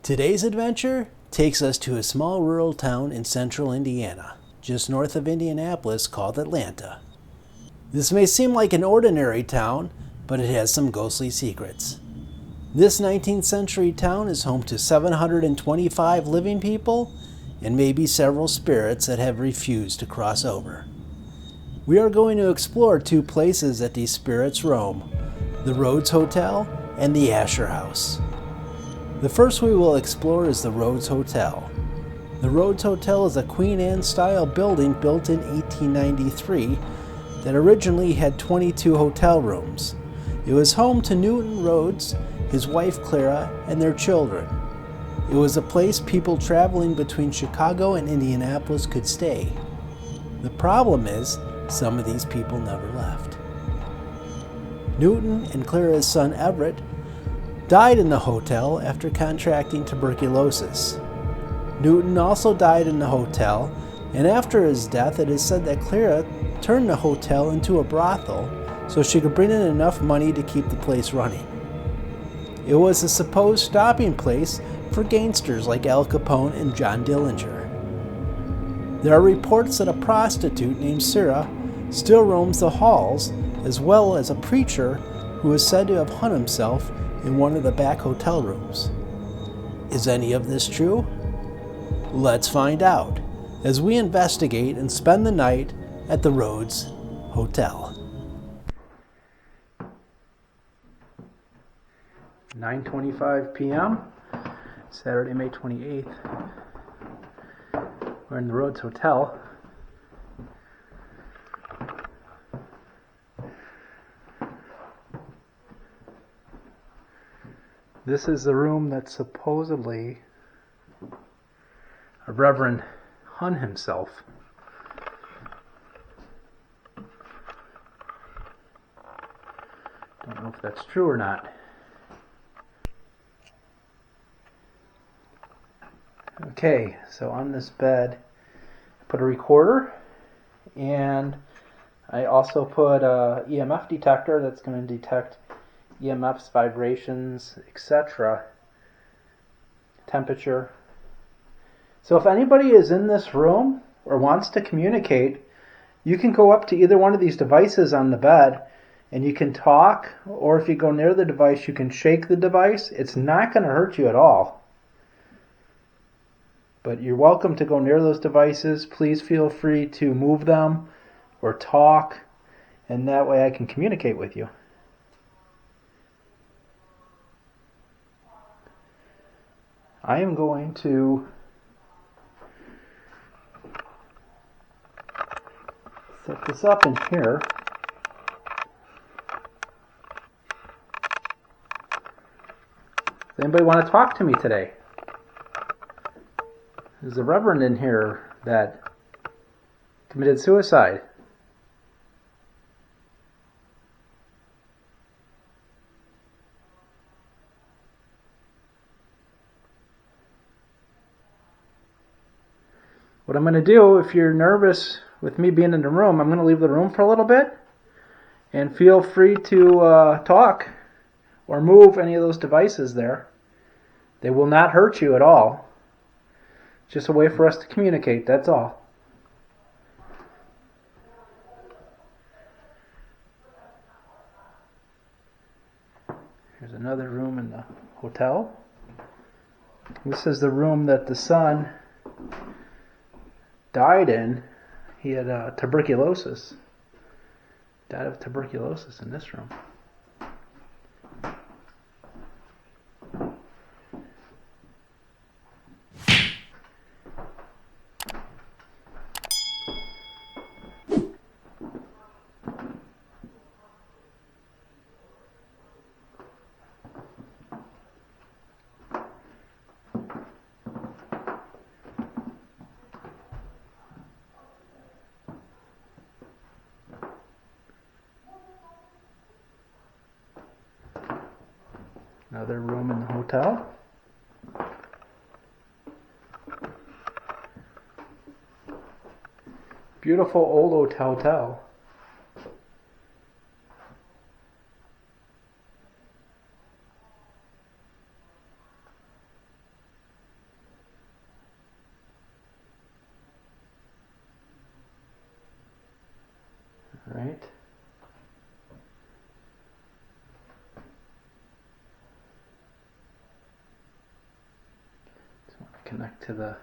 Today's adventure takes us to a small rural town in central Indiana, just north of Indianapolis, called Atlanta. This may seem like an ordinary town, but it has some ghostly secrets. This 19th century town is home to 725 living people and maybe several spirits that have refused to cross over. We are going to explore two places that these spirits roam, the Rhodes Hotel and the Asher House. The first we will explore is the Rhodes Hotel. The Rhodes Hotel is a Queen Anne style building built in 1893 that originally had 22 hotel rooms. It was home to Newton Rhodes, his wife Clara, and their children. It was a place people traveling between Chicago and Indianapolis could stay. The problem is, some of these people never left. Newton and Clara's son Everett died in the hotel after contracting tuberculosis. Newton also died in the hotel, and after his death it is said that Clara turned the hotel into a brothel so she could bring in enough money to keep the place running. It was a supposed stopping place for gangsters like Al Capone and John Dillinger. There are reports that a prostitute named Clara still roams the halls, as well as a preacher who is said to have hung himself in one of the back hotel rooms. Is any of this true? Let's find out as we investigate and spend the night at the Rhodes Hotel. 9:25 p.m. Saturday, May 28th. We're in the Rhodes Hotel. This is the room that supposedly a reverend hung himself. Don't know if that's true or not. Okay, so on this bed, I put a recorder, and I also put a EMF detector that's going to detect EMFs, vibrations, etc., temperature. So if anybody is in this room or wants to communicate, you can go up to either one of these devices on the bed and you can talk, or if you go near the device, you can shake the device. It's not going to hurt you at all. But you're welcome to go near those devices. Please feel free to move them or talk, and that way I can communicate with you. I am going to set this up in here. Does anybody want to talk to me today? There's a reverend in here that committed suicide. What I'm going to do, if you're nervous with me being in the room, I'm going to leave the room for a little bit, and feel free to talk or move any of those devices there. They will not hurt you at all. Just a way for us to communicate, that's all. Here's another room in the hotel. This is the room that the son died in. He had tuberculosis. Died of tuberculosis in this room. Another room in the hotel. Beautiful old hotel. connect to the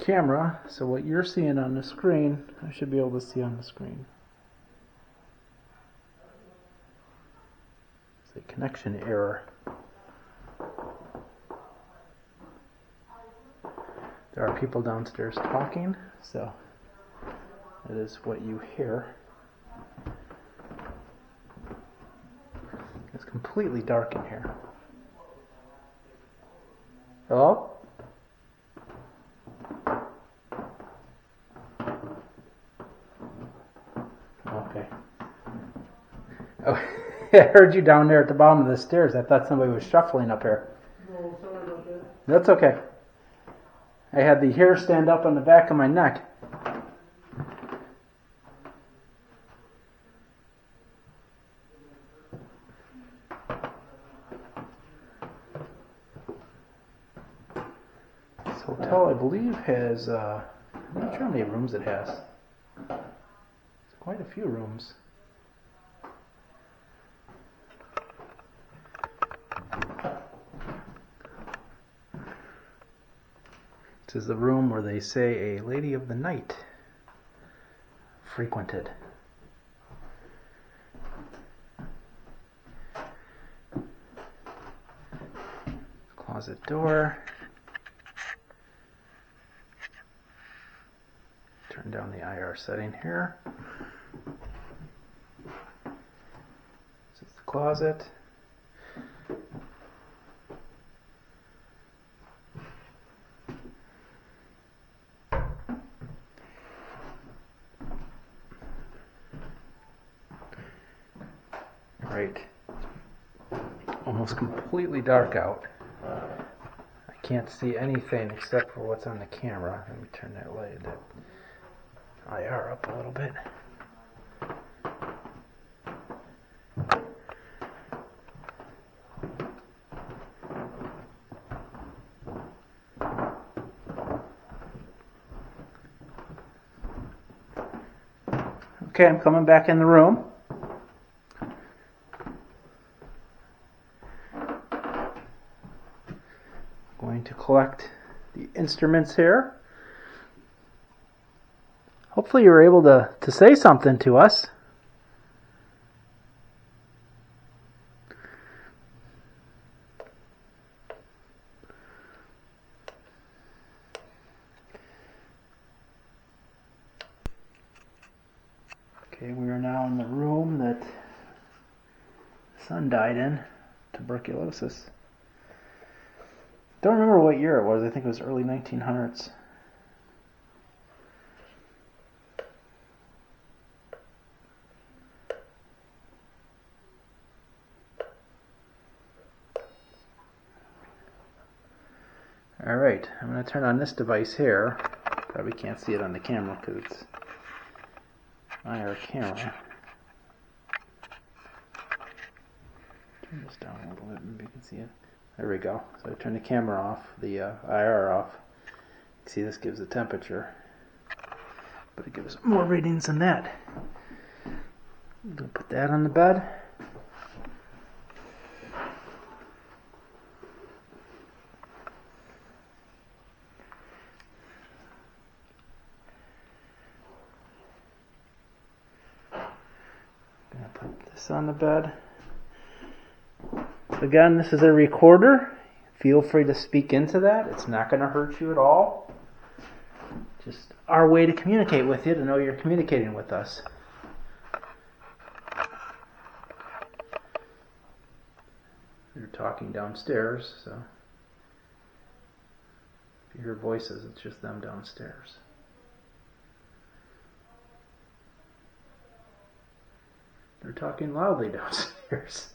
camera, so what you're seeing on the screen, I should be able to see on the screen. It's a connection error. There are people downstairs talking, so that is what you hear. It's completely dark in here. Hello? Okay. Oh, I heard you down there at the bottom of the stairs. I thought somebody was shuffling up here. No, sorry about that. That's okay. I had the hair stand up on the back of my neck. This hotel, I believe, has, I'm not sure how many rooms it has. It's quite a few rooms. This is the room where they say a lady of the night frequented. Closet door. Turn down the IR setting here. This is the closet. Right. Almost completely dark out. I can't see anything except for what's on the camera. Let me turn that light, that IR up a little bit. Okay, I'm coming back in the room. Going to collect the instruments here. Hopefully you were able to say something to us. Okay, we are now in the room that the son died in, tuberculosis. Don't remember what year it was. I think it was early 1900s. All right, I'm going to turn on this device here. Probably can't see it on the camera because it's IR camera. Turn this down a little bit, maybe you can see it. There we go. So I turn the camera off, the IR off. You can see this gives the temperature, but it gives more readings than that. I'm going to put that on the bed. I'm going to put this on the bed. Again, this is a recorder. Feel free to speak into that. It's not going to hurt you at all. Just our way to communicate with you, to know you're communicating with us. You're talking downstairs, so if you hear voices, it's just them downstairs. They're talking loudly downstairs.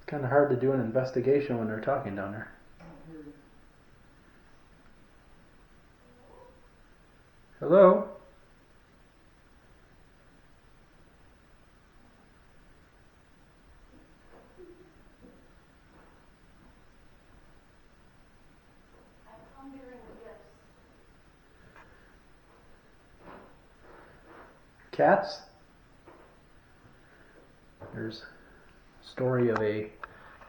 Kind of hard to do an investigation when they're talking down there. Hello? Cats? There's a story of a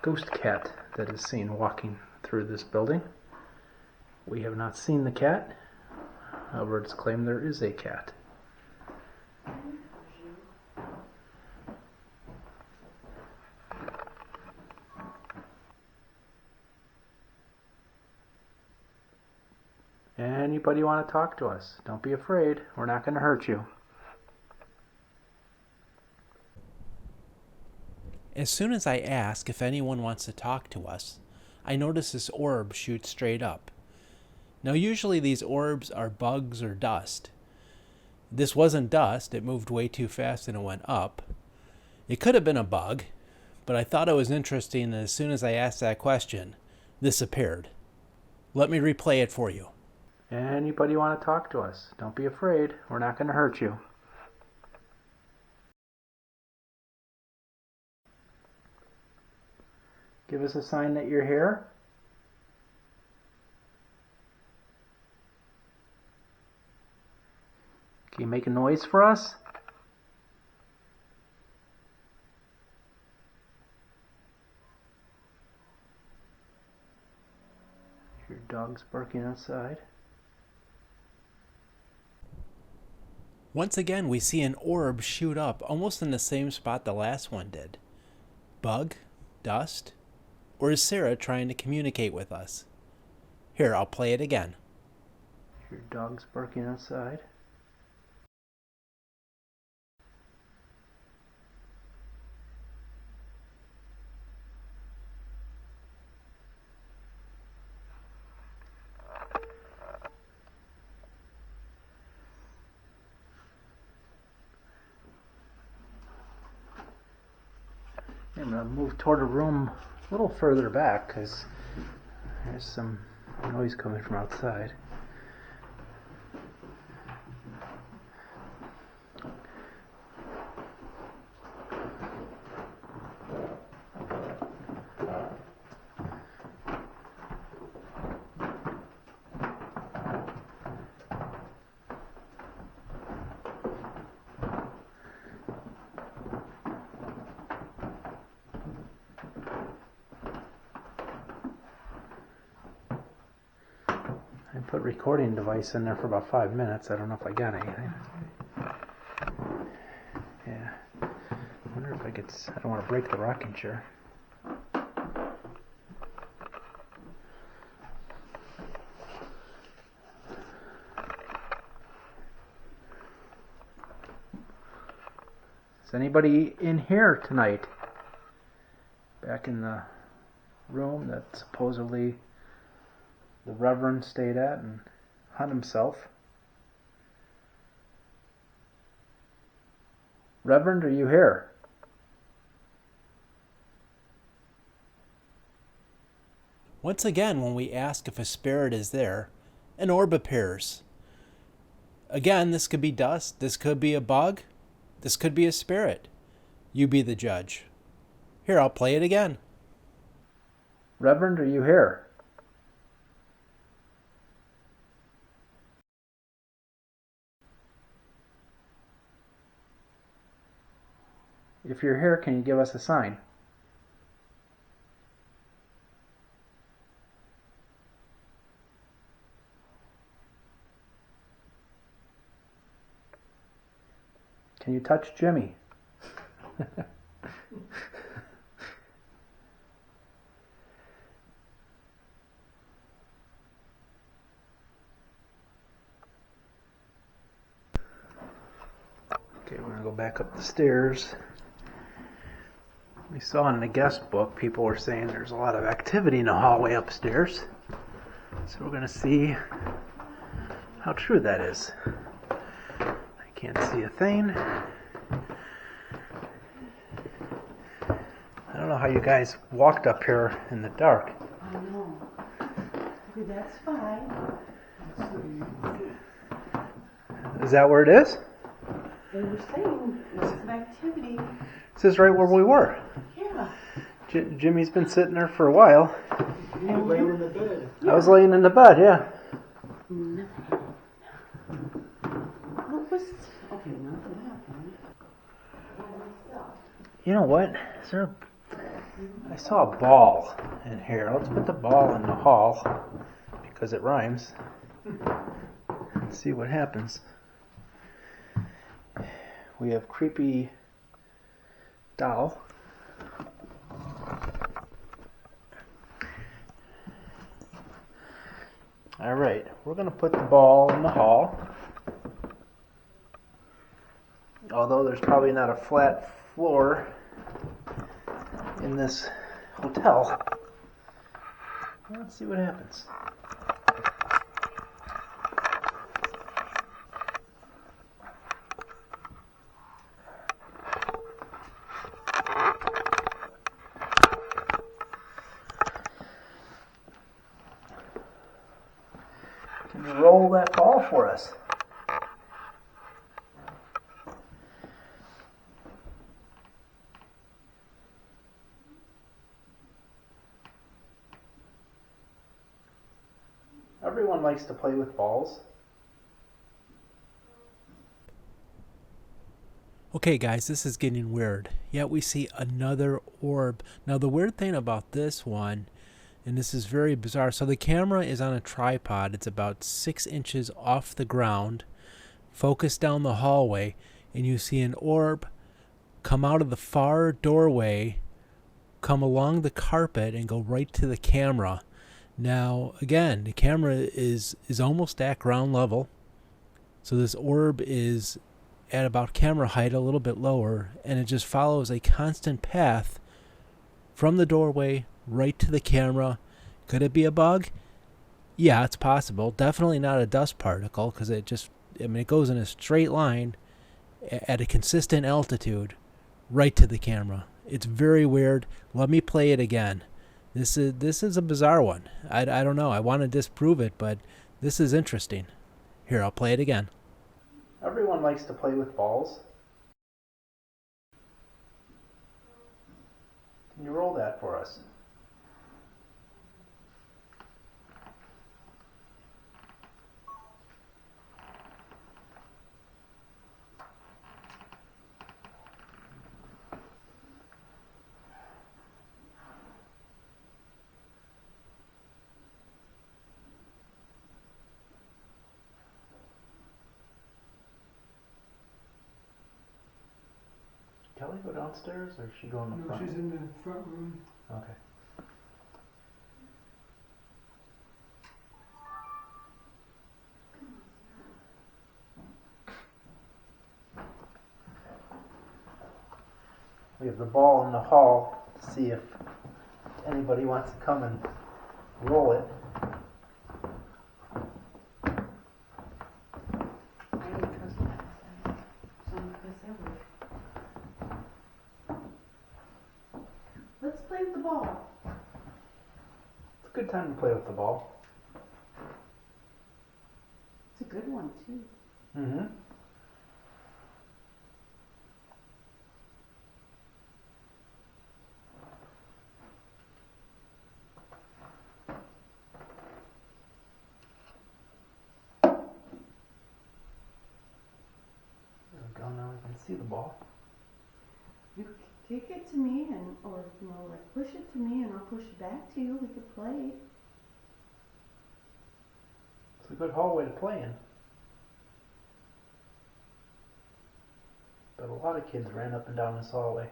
ghost cat that is seen walking through this building. We have not seen the cat. However, it's claimed there is a cat. Anybody want to talk to us? Don't be afraid. We're not going to hurt you. As soon as I ask if anyone wants to talk to us, I notice this orb shoot straight up. Now usually these orbs are bugs or dust. This wasn't dust, it moved way too fast and it went up. It could have been a bug, but I thought it was interesting, and as soon as I asked that question, this appeared. Let me replay it for you. Anybody want to talk to us? Don't be afraid. We're not going to hurt you. Give us a sign that you're here. Can you make a noise for us? Your dog's barking outside. Once again, we see an orb shoot up almost in the same spot the last one did. Bug? Dust? Or is Sarah trying to communicate with us? Here, I'll play it again. Your dog's barking outside. I'm going to move toward a room a little further back because there's some noise coming from outside. I put recording device in there for about 5 minutes. I don't know if I got anything. Yeah. I wonder if I could. I don't want to break the rocking chair. Is anybody in here tonight? Back in the room that supposedly the Reverend stayed at and hung himself. Reverend, are you here? Once again, when we ask if a spirit is there, an orb appears. Again, this could be dust, this could be a bug, this could be a spirit. You be the judge. Here, I'll play it again. Reverend, are you here? If you're here, can you give us a sign? Can you touch Jimmy? Okay, we're going to go back up the stairs. We saw in the guest book, people were saying there's a lot of activity in the hallway upstairs. So we're going to see how true that is. I can't see a thing. I don't know how you guys walked up here in the dark. I know. Okay, that's fine. Is that where it is? They were saying there's some activity. This is right where we were. Yeah. Jimmy's been sitting there for a while. You were laying in the bed. I was laying in the bed, yeah. No. What was... Okay, nothing happened. You know what? Is there I saw a ball in here. Let's put the ball in the hall because it rhymes. Let's see what happens. We have creepy doll. Alright, we're going to put the ball in the hall. Although there's probably not a flat floor in this hotel. Let's see what happens. Can you roll that ball for us? Everyone likes to play with balls. Okay guys, this is getting weird. Yet we see another orb. Now the weird thing about this one, and this is very bizarre, so the camera is on a tripod. It's about 6 inches off the ground, focused down the hallway, and you see an orb come out of the far doorway, come along the carpet, and go right to the camera. Now, again, the camera is almost at ground level. So this orb is at about camera height, a little bit lower, and it just follows a constant path from the doorway right to the camera. Could it be a bug? Yeah, it's possible. Definitely not a dust particle, because it goes in a straight line at a consistent altitude right to the camera. It's very weird. Let me play it again. This is a bizarre one. I don't know. I want to disprove it, but this is interesting. Here, I'll play it again. Everyone likes to play with balls. Can you roll that for us? Kelly go downstairs, or is she going in the front? No, she's in the front room. Okay. We have the ball in the hall to see if anybody wants to come and roll it. I don't trust that. Let's play with the ball. It's a good time to play with the ball. It's a good one, too. Mm-hmm. There we go, now we can see the ball. You kick it to me, or push it to me, and I'll push it back to you. We could play. It's a good hallway to play in. But a lot of kids ran up and down this hallway.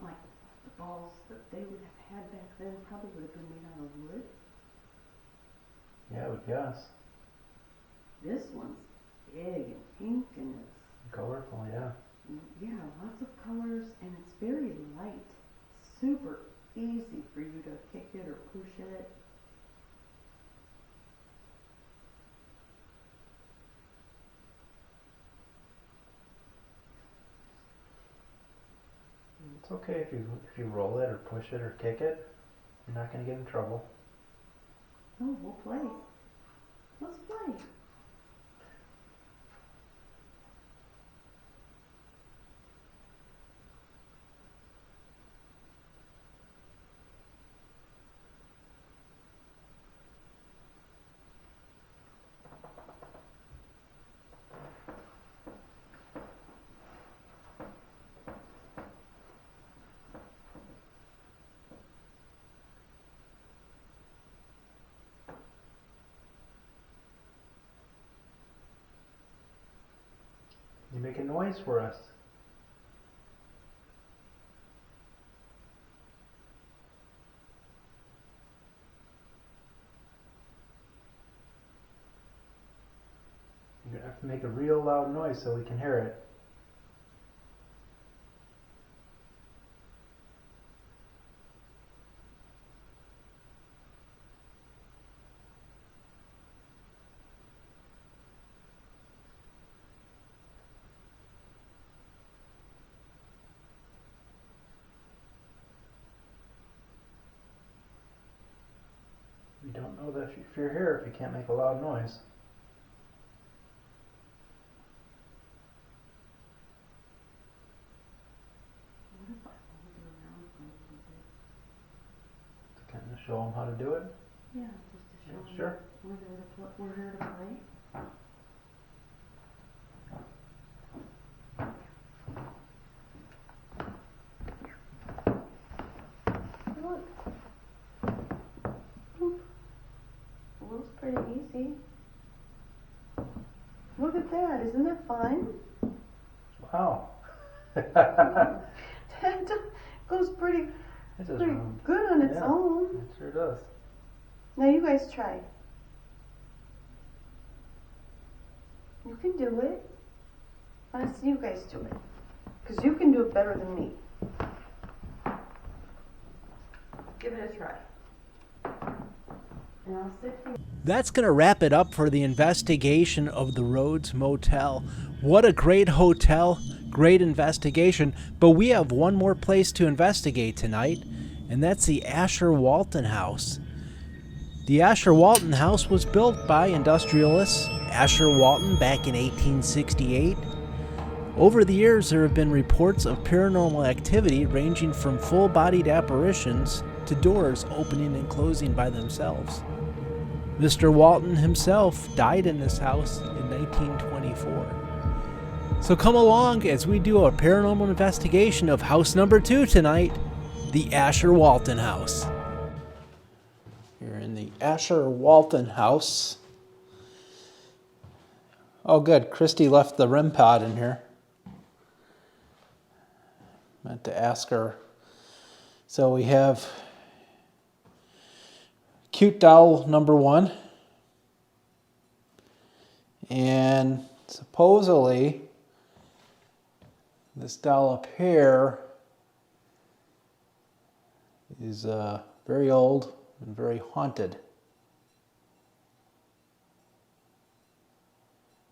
Like the balls that they would have had back then probably would have been made out of wood. Yeah, I would guess. This one's big and pink, and it's Colorful, yeah. lots of colors, and it's very light. Super easy for you to kick it or push it. It's okay if you roll it or push it or kick it. You're not going to get in trouble. Oh, we'll play. Let's play. You make a noise for us. You're gonna have to make a real loud noise so we can hear it. We don't know that if you're here if you can't make a loud noise. What if I hold it around for a little bit? To kind of show them how to do it. Yeah, just to show them Sure. we're here to play. Look. Oop. Looks pretty easy. Look at that, isn't that fun? Wow. That goes pretty It does good on its Yeah. own. It sure does. Now you guys try. You can do it. I want to see you guys do it. Because you can do it better than me. Give it a try. And I'll sit here. That's going to wrap it up for the investigation of the Rhodes Motel. What a great hotel, great investigation. But we have one more place to investigate tonight, and that's the Asher Walton house. The Asher Walton house was built by industrialist Asher Walton back in 1868. Over the years, there have been reports of paranormal activity ranging from full-bodied apparitions to doors opening and closing by themselves. Mr. Walton himself died in this house in 1924. So come along as we do a paranormal investigation of house number 2 tonight, the Asher Walton house. You're in the Asher Walton house. Oh good, Christy left the REM pod in here. Meant to ask her. So we have cute doll number 1. And supposedly this doll up here is very old and very haunted.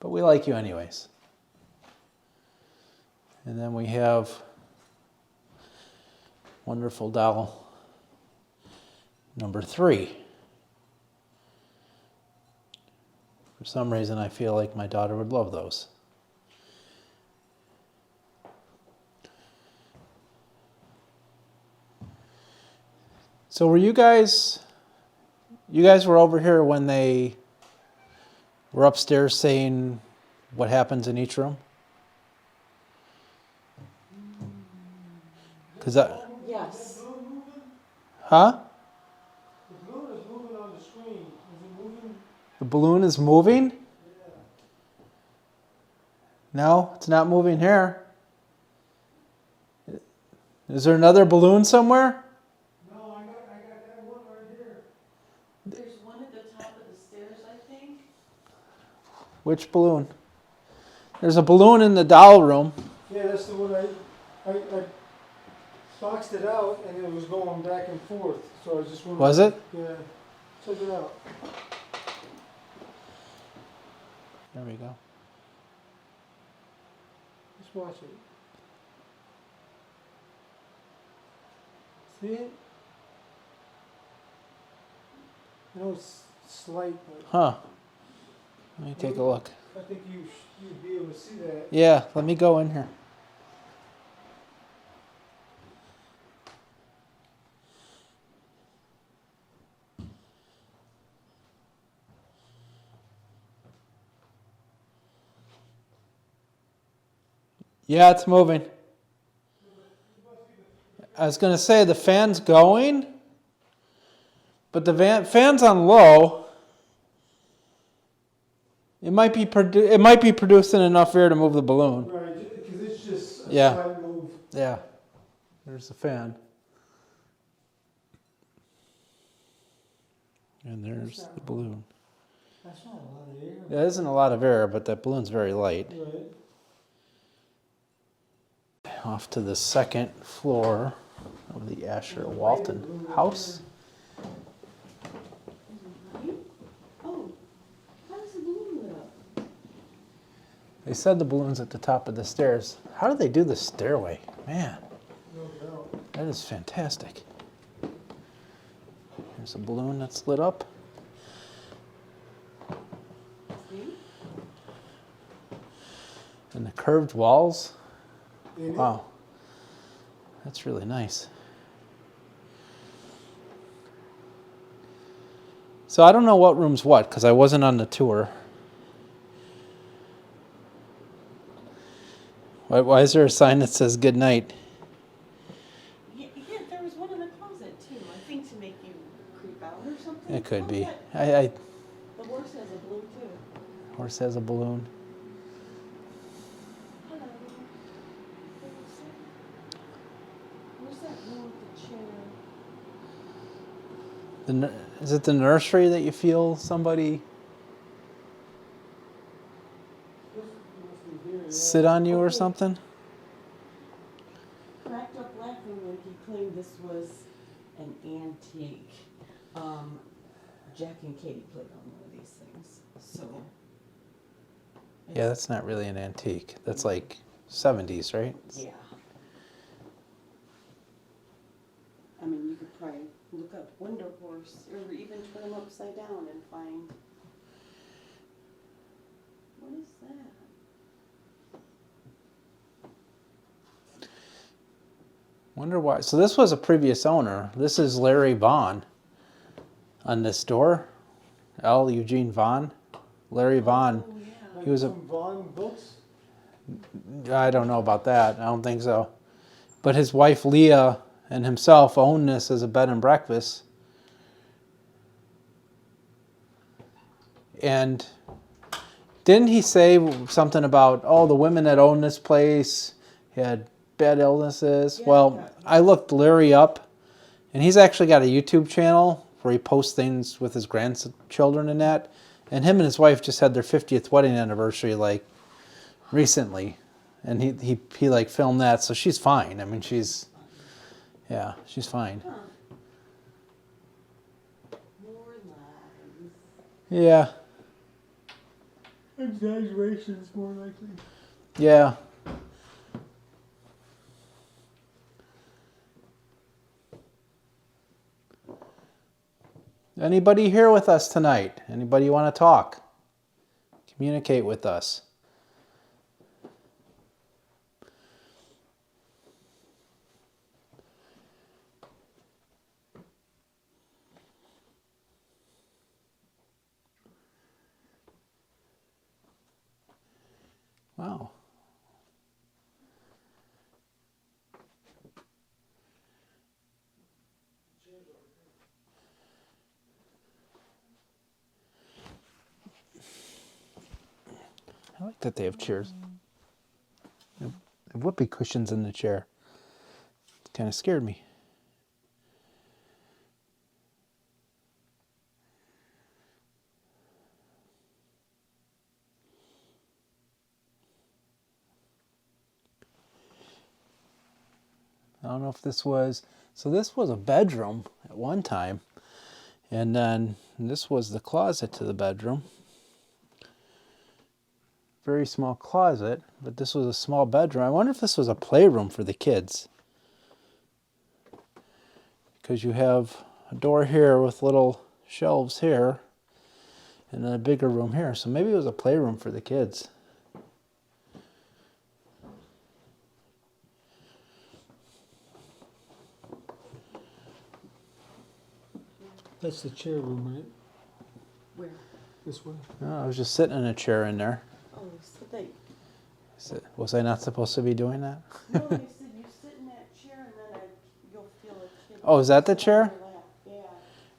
But we like you anyways. And then we have wonderful doll number 3. For some reason, I feel like my daughter would love those. So were you guys were over here when they were upstairs saying what happens in each room? Because Yes. huh? The balloon is moving on the screen. Is it moving? The balloon is moving? No, it's not moving here. Is there another balloon somewhere? No, I got that one right here. There's one at the top of the stairs, I think. Which balloon? There's a balloon in the doll room. Yeah, that's the one I boxed it out and it was going back and forth. So I was just wondering. Was it? Yeah. Check it out. There we go. Just watch it. See it? I know it's slight, but Huh. Let me take a look. I think you'd be able to see that. Yeah, let me go in here. Yeah, it's moving. I was going to say the fan's going, but the fan's on low. It might be producing enough air to move the balloon. Right, because it's just a Yeah. slight move. Yeah. There's the fan. And there's the balloon. That's not a lot of air. There isn't a lot of air, but that balloon's very light. Right. Off to the second floor of the Asher Walton house. Oh, how does the balloon lit up? They said the balloon's at the top of the stairs. How do they do the stairway? Man, No doubt. that is fantastic. There's a balloon that's lit up. See? And the curved walls. Ain't it? Wow. That's really nice. So I don't know what room's what because I wasn't on the tour. Why is there a sign that says good night? Yeah, there was one in the closet too. I think to make you creep out or something. It could Oh, be. yeah. The horse has a balloon too. Horse has a balloon. Hello. Where's that room with the chair? Is it the nursery that you feel somebody sit on you or something? Cracked up laughing when he claimed this was an antique. Jack and Katie played on one of these things. So. Yeah, that's not really an antique. That's like 70s, right? Yeah. I mean, you could probably look up window horse or even turn them upside down and find. What is that? Wonder why. So this was a previous owner. This is Larry Vaughn on this door. L. Eugene Vaughn. Larry Vaughn. Oh, yeah. Like He was a- some Vaughn books. I don't know about that. I don't think so. But his wife Leah and himself owned this as a bed and breakfast. And didn't he say something about, oh, the women that own this place had bad illnesses? Yeah, Well, yeah. I looked Larry up, and he's actually got a YouTube channel where he posts things with his grandchildren and that. And him and his wife just had their 50th wedding anniversary like recently, and he like filmed that, so she's fine. I mean, she's fine. Huh. More lies. Yeah, Exaggerations, more likely. yeah. Anybody here with us tonight? Anybody want to talk? Communicate with us. Wow. I like that they have chairs. They have whoopee cushions in the chair. It kind of scared me. I don't know if this was, so this was a bedroom at one time, and then this was the closet to the bedroom. Very small closet, but this was a small bedroom. I wonder if this was a playroom for the kids, because you have a door here with little shelves here, and then a bigger room here. So maybe it was a playroom for the kids. That's the chair room, right? Where? This way. Oh, I was just sitting in a chair in there. Oh, so they. Was I not supposed to be doing that? No, they said you sit in that chair and then you'll feel a kid. Oh, is that the sit on chair? your lap. Yeah.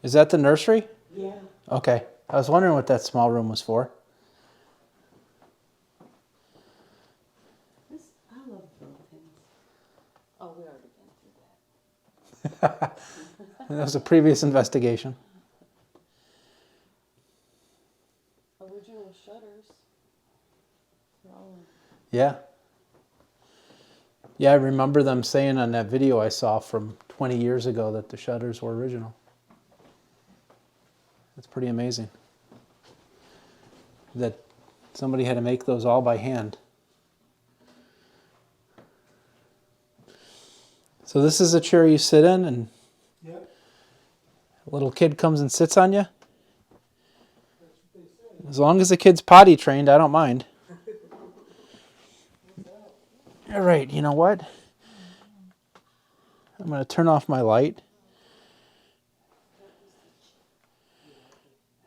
Is that the nursery? Yeah. Okay. I was wondering what that small room was for. That was a previous investigation. Original shutters. Yeah. Yeah, I remember them saying on that video I saw from 20 years ago that the shutters were original. That's pretty amazing. That somebody had to make those all by hand. So this is a chair you sit in and Yep. a little kid comes and sits on you? As long as the kid's potty trained, I don't mind. All right, you know what? I'm going to turn off my light.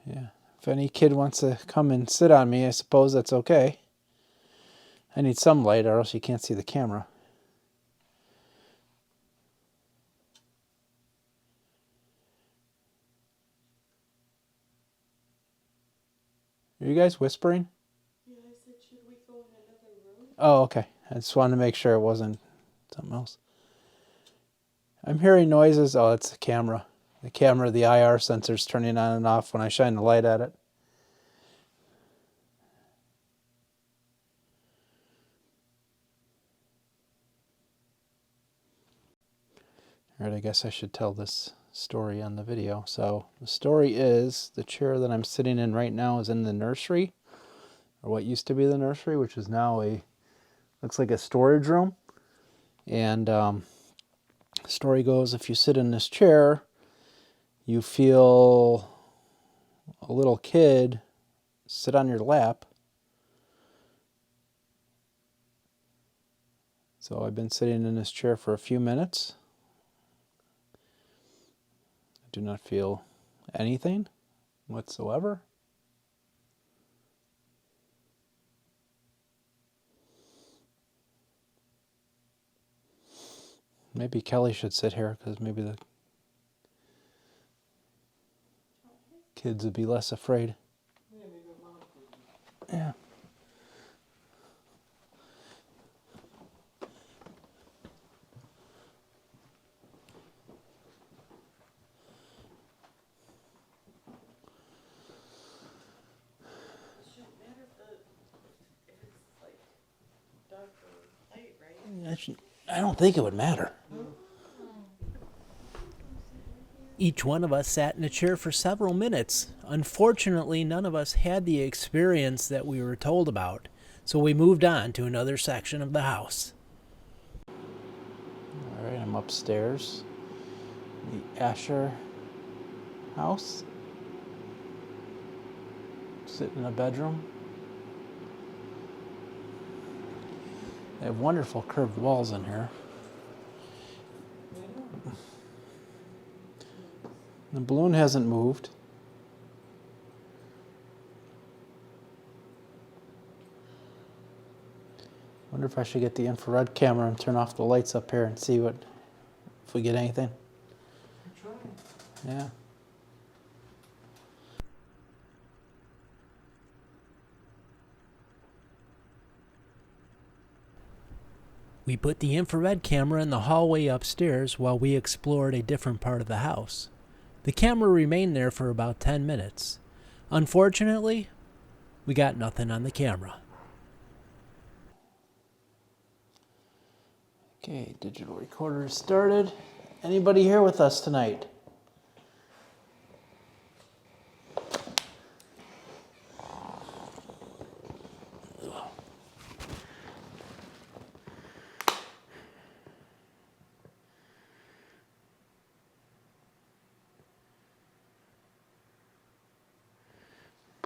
Yeah. If any kid wants to come and sit on me, I suppose that's okay. I need some light or else you can't see the camera. Are you guys whispering? Yeah, I said, should we go in another room? Oh, okay. I just wanted to make sure it wasn't something else. I'm hearing noises. Oh, it's the camera. The camera, the IR sensor's turning on and off when I shine the light at it. All right, I guess I should tell this story on the video. So the story is the chair that I'm sitting in right now is in the nursery, or what used to be the nursery, which is now looks like a storage room. And the story goes, if you sit in this chair, you feel a little kid sit on your lap. So I've been sitting in this chair for a few minutes. I do not feel anything whatsoever. Maybe Kelly should sit here because maybe the kids would be less afraid. Yeah. It shouldn't matter if it's like dark or light, right? I don't think it would matter. Each one of us sat in a chair for several minutes. Unfortunately, none of us had the experience that we were told about, so we moved on to another section of the house. All right, I'm upstairs. The Asher house. Sit in a bedroom. They have wonderful curved walls in here. The balloon hasn't moved. Wonder if I should get the infrared camera and turn off the lights up here and see if we get anything. Yeah. We put the infrared camera in the hallway upstairs while we explored a different part of the house. The camera remained there for about 10 minutes. Unfortunately, we got nothing on the camera. Okay, digital recorder is started. Anybody here with us tonight?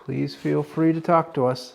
Please feel free to talk to us.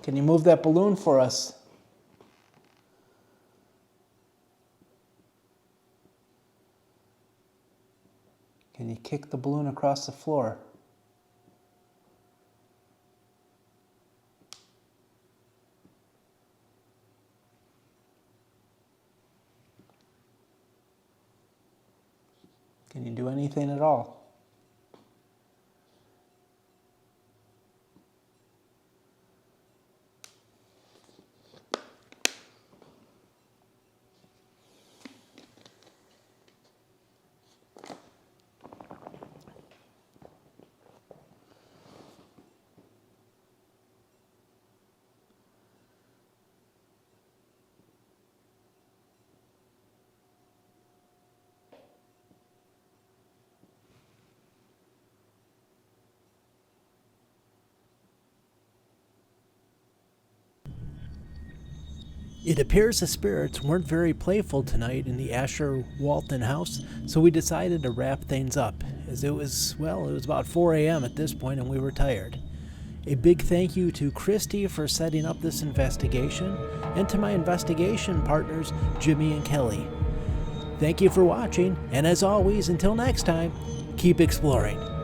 Can you move that balloon for us? Can you kick the balloon across the floor? Can you do anything at all? It appears the spirits weren't very playful tonight in the Asher Walton house, so we decided to wrap things up, as it was about 4 a.m. at this point and we were tired. A big thank you to Christy for setting up this investigation, and to my investigation partners, Jimmy and Kelly. Thank you for watching, and as always, until next time, keep exploring.